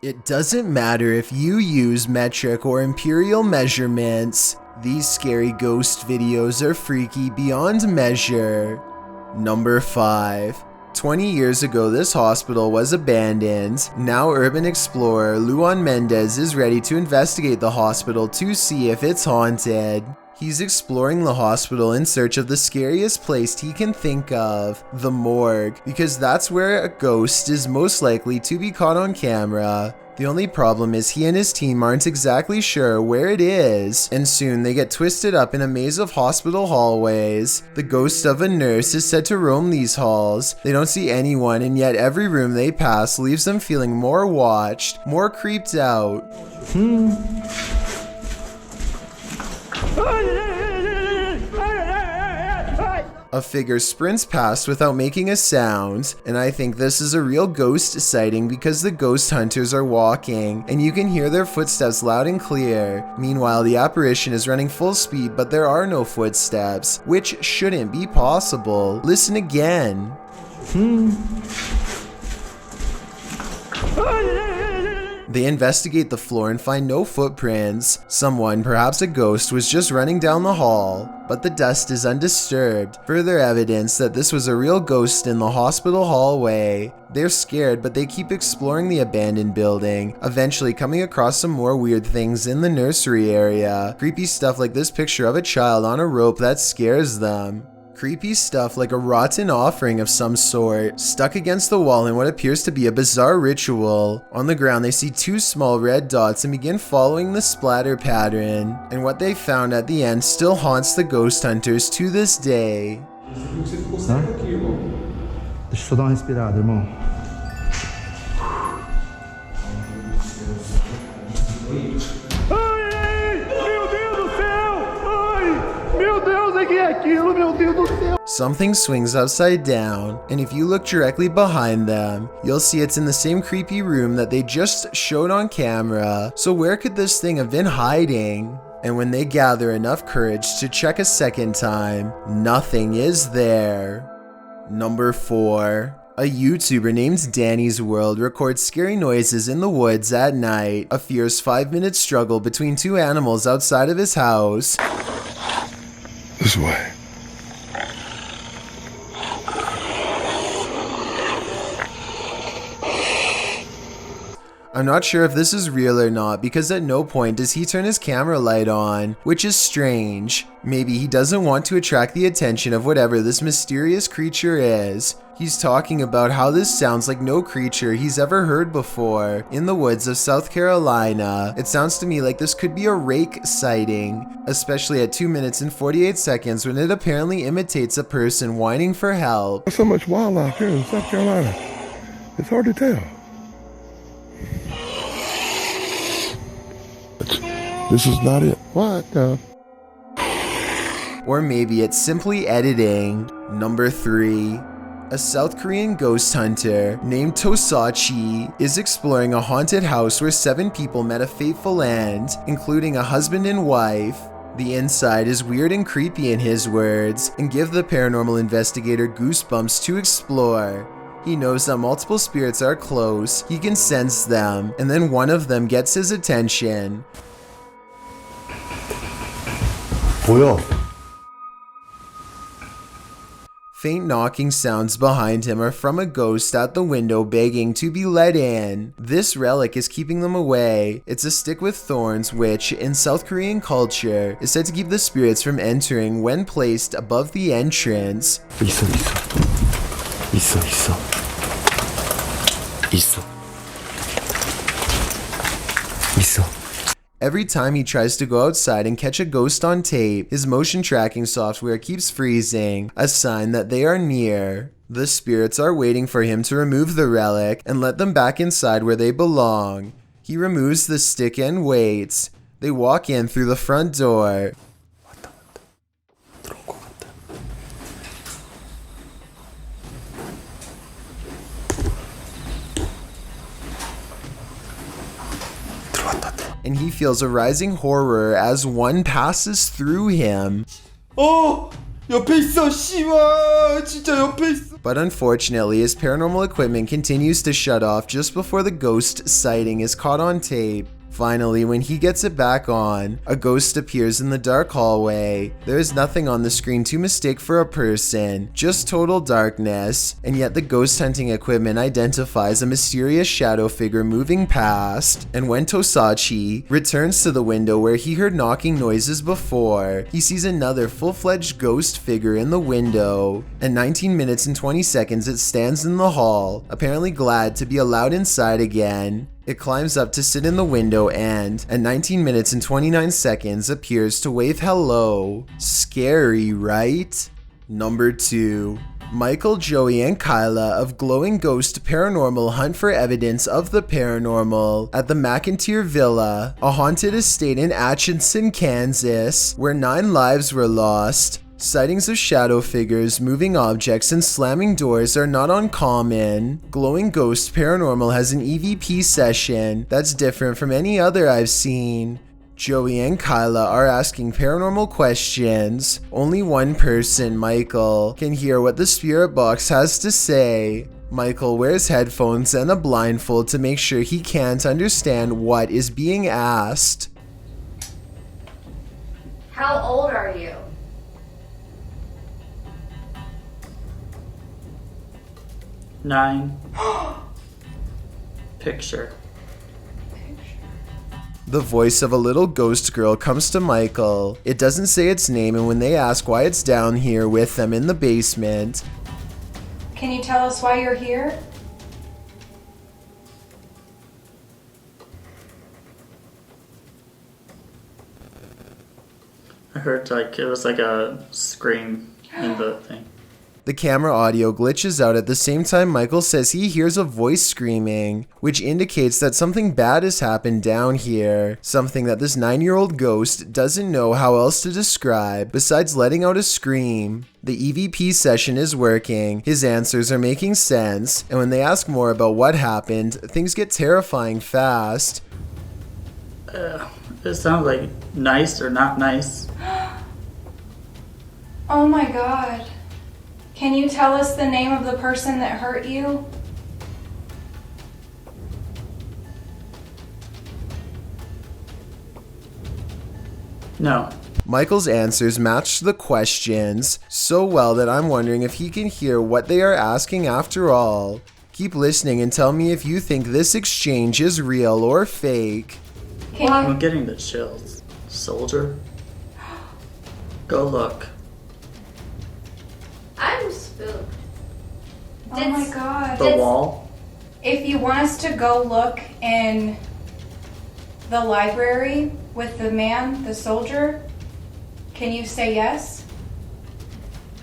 It doesn't matter if you use metric or imperial measurements, these scary ghost videos are freaky beyond measure. Number 5. 20 years ago, this hospital was abandoned. Now urban explorer Luan Mendez is ready to investigate the hospital to see if it's haunted. He's exploring the hospital in search of the scariest place he can think of, the morgue, because that's where a ghost is most likely to be caught on camera. The only problem is he and his team aren't exactly sure where it is, and soon they get twisted up in a maze of hospital hallways. The ghost of a nurse is said to roam these halls. They don't see anyone, and yet every room they pass leaves them feeling more watched, more creeped out. A figure sprints past without making a sound, and I think this is a real ghost sighting because the ghost hunters are walking, and you can hear their footsteps loud and clear. Meanwhile, the apparition is running full speed, but there are no footsteps, which shouldn't be possible. Listen again. They investigate the floor and find no footprints. Someone, perhaps a ghost, was just running down the hall, but the dust is undisturbed. Further evidence that this was a real ghost in the hospital hallway. They're scared, but they keep exploring the abandoned building, eventually coming across some more weird things in the nursery area. Creepy stuff like this picture of a child on a rope that scares them. Creepy stuff like a rotten offering of some sort, stuck against the wall in what appears to be a bizarre ritual. On the ground they see 2 small red dots and begin following the splatter pattern, and what they found at the end still haunts the ghost hunters to this day. Deixa eu dar uma respirada, irmão. Something swings upside down, and if you look directly behind them, you'll see it's in the same creepy room that they just showed on camera. So where could this thing have been hiding? And when they gather enough courage to check a second time, nothing is there. Number 4. A YouTuber named Danny's World records scary noises in the woods at night. A fierce 5-minute struggle between 2 animals outside of his house. This way. I'm not sure if this is real or not because at no point does he turn his camera light on, which is strange. Maybe he doesn't want to attract the attention of whatever this mysterious creature is. He's talking about how this sounds like no creature he's ever heard before. In the woods of South Carolina, it sounds to me like this could be a rake sighting, especially at 2 minutes and 48 seconds when it apparently imitates a person whining for help. There's so much wildlife here in South Carolina. It's hard to tell. This is not it. What? Or maybe it's simply editing. Number 3. A South Korean ghost hunter named Tosachi is exploring a haunted house where 7 people met a fateful end, including a husband and wife. The inside is weird and creepy in his words, and give the paranormal investigator goosebumps to explore. He knows that multiple spirits are close, he can sense them, and then one of them gets his attention. 보여. Faint knocking sounds behind him are from a ghost at the window begging to be let in. This relic is keeping them away. It's a stick with thorns which, in South Korean culture, is said to keep the spirits from entering when placed above the entrance. 있어. Every time he tries to go outside and catch a ghost on tape, his motion tracking software keeps freezing, a sign that they are near. The spirits are waiting for him to remove the relic and let them back inside where they belong. He removes the stick and waits. They walk in through the front door. And he feels a rising horror as one passes through him. 옆에 있어, 씨발. 진짜 옆에 있어. But unfortunately, his paranormal equipment continues to shut off just before the ghost sighting is caught on tape. Finally, when he gets it back on, a ghost appears in the dark hallway. There is nothing on the screen to mistake for a person, just total darkness, and yet the ghost hunting equipment identifies a mysterious shadow figure moving past. And when Tosachi returns to the window where he heard knocking noises before, he sees another full-fledged ghost figure in the window. At 19 minutes and 20 seconds, it stands in the hall, apparently glad to be allowed inside again. It climbs up to sit in the window and, at 19 minutes and 29 seconds, appears to wave hello. Scary, right? Number 2. Michael, Joey, and Kyla of Glowing Ghost Paranormal hunt for evidence of the paranormal at the McIntyre Villa, a haunted estate in Atchison, Kansas, where 9 lives were lost. Sightings of shadow figures, moving objects, and slamming doors are not uncommon. Glowing Ghost Paranormal has an EVP session that's different from any other I've seen. Joey and Kyla are asking paranormal questions. Only one person, Michael, can hear what the spirit box has to say. Michael wears headphones and a blindfold to make sure he can't understand what is being asked. How old are you? Nine. Picture. The voice of a little ghost girl comes to Michael. It doesn't say its name, and when they ask why it's down here with them in the basement, Can you tell us why you're here? I heard it was like a scream in the thing. the camera audio glitches out at the same time Michael says he hears a voice screaming, which indicates that something bad has happened down here, something that this 9-year-old ghost doesn't know how else to describe besides letting out a scream. The EVP session is working, his answers are making sense, and when they ask more about what happened, things get terrifying fast. It sounds like nice or not nice. Oh my god. Can you tell us the name of the person that hurt you? No. Michael's answers match the questions so well that I'm wondering if he can hear what they are asking after all. Keep listening and tell me if you think this exchange is real or fake. I'm getting the chills. Soldier? Go look. I'm spooked. Oh my god. The wall? If you want us to go look in the library with the man, the soldier, can you say yes?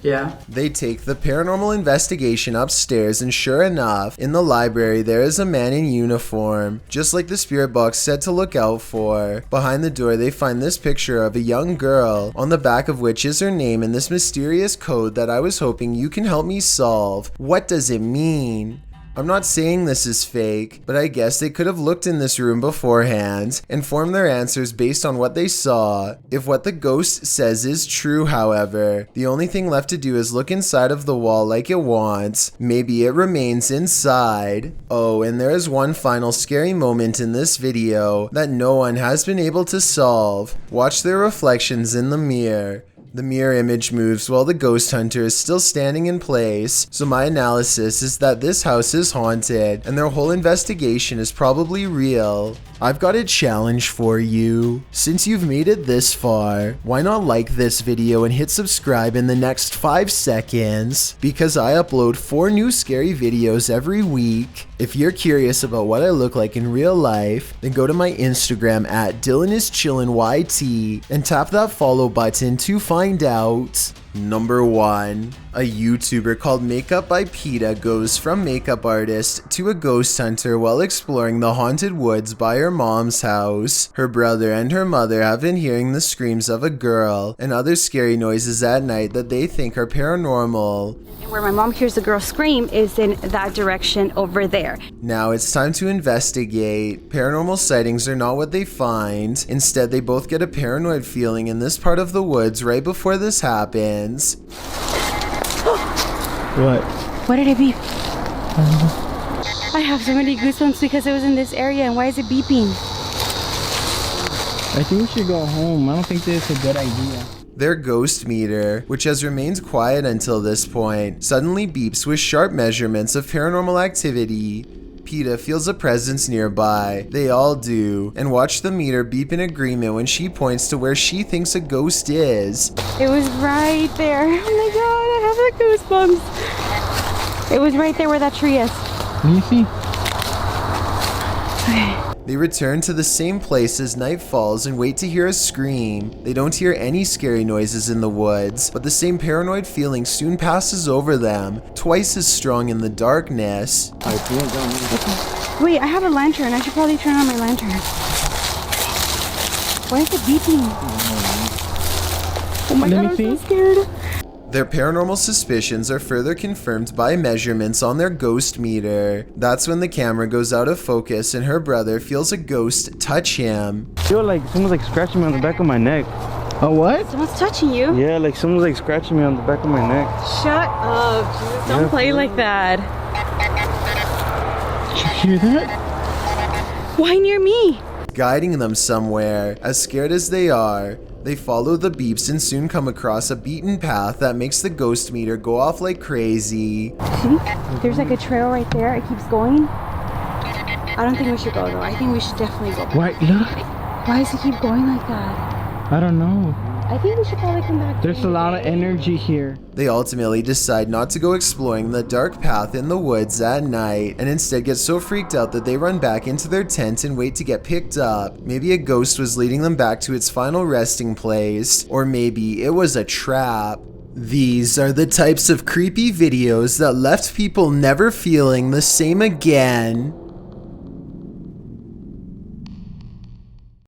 Yeah. They take the paranormal investigation upstairs, and sure enough, in the library there is a man in uniform, just like the spirit box said to look out for. Behind the door they find this picture of a young girl, on the back of which is her name and this mysterious code that I was hoping you can help me solve. What does it mean? I'm not saying this is fake, but I guess they could have looked in this room beforehand and formed their answers based on what they saw. If what the ghost says is true, however, the only thing left to do is look inside of the wall like it wants. Maybe it remains inside. Oh, and there is one final scary moment in this video that no one has been able to solve. Watch their reflections in the mirror. The mirror image moves while the ghost hunter is still standing in place, so my analysis is that this house is haunted and their whole investigation is probably real. I've got a challenge for you. Since you've made it this far, why not like this video and hit subscribe in the next 5 seconds? Because I upload 4 new scary videos every week. If you're curious about what I look like in real life, then go to my Instagram at DylanIsChillinYT and tap that follow button to find out. Number 1. A YouTuber called Makeup by PETA goes from makeup artist to a ghost hunter while exploring the haunted woods by her mom's house. Her brother and her mother have been hearing the screams of a girl and other scary noises at night that they think are paranormal. Where my mom hears the girl scream is in that direction over there. Now it's time to investigate. Paranormal sightings are not what they find. Instead, they both get a paranoid feeling in this part of the woods right before this happens. What? What did it beep? I have so many goosebumps because it was in this area, and why is it beeping? I think we should go home. I don't think this is a good idea. Their ghost meter, which has remained quiet until this point, suddenly beeps with sharp measurements of paranormal activity. PETA feels a presence nearby. They all do, and watch the meter beep in agreement when she points to where she thinks a ghost is. It was right there. Oh my god, I have the goosebumps. It was right there where that tree is. Let me see. They return to the same place as night falls and wait to hear a scream. They don't hear any scary noises in the woods, but the same paranoid feeling soon passes over them, twice as strong in the darkness. Wait, I have a lantern. I should probably turn on my lantern. Why is it beeping? Oh my god, I'm so scared. Their paranormal suspicions are further confirmed by measurements on their ghost meter. That's when the camera goes out of focus and her brother feels a ghost touch him. I feel like someone's like scratching me on the back of my neck. Oh, what? Someone's touching you. Yeah, like someone's like scratching me on the back of my neck. Shut up, Jesus. Don't play like that. Did you hear that? Why near me? Guiding them somewhere. As scared as they are, they follow the beeps and soon come across a beaten path that makes the ghost meter go off like crazy. See? There's like a trail right there. It keeps going. I don't think we should go though. I think we should definitely go. Why? Look. Why does it keep going like that? I don't know. I think we should probably come back. There's a lot of energy here. They ultimately decide not to go exploring the dark path in the woods at night and instead get so freaked out that they run back into their tent and wait to get picked up. Maybe a ghost was leading them back to its final resting place, or maybe it was a trap. These are the types of creepy videos that left people never feeling the same again.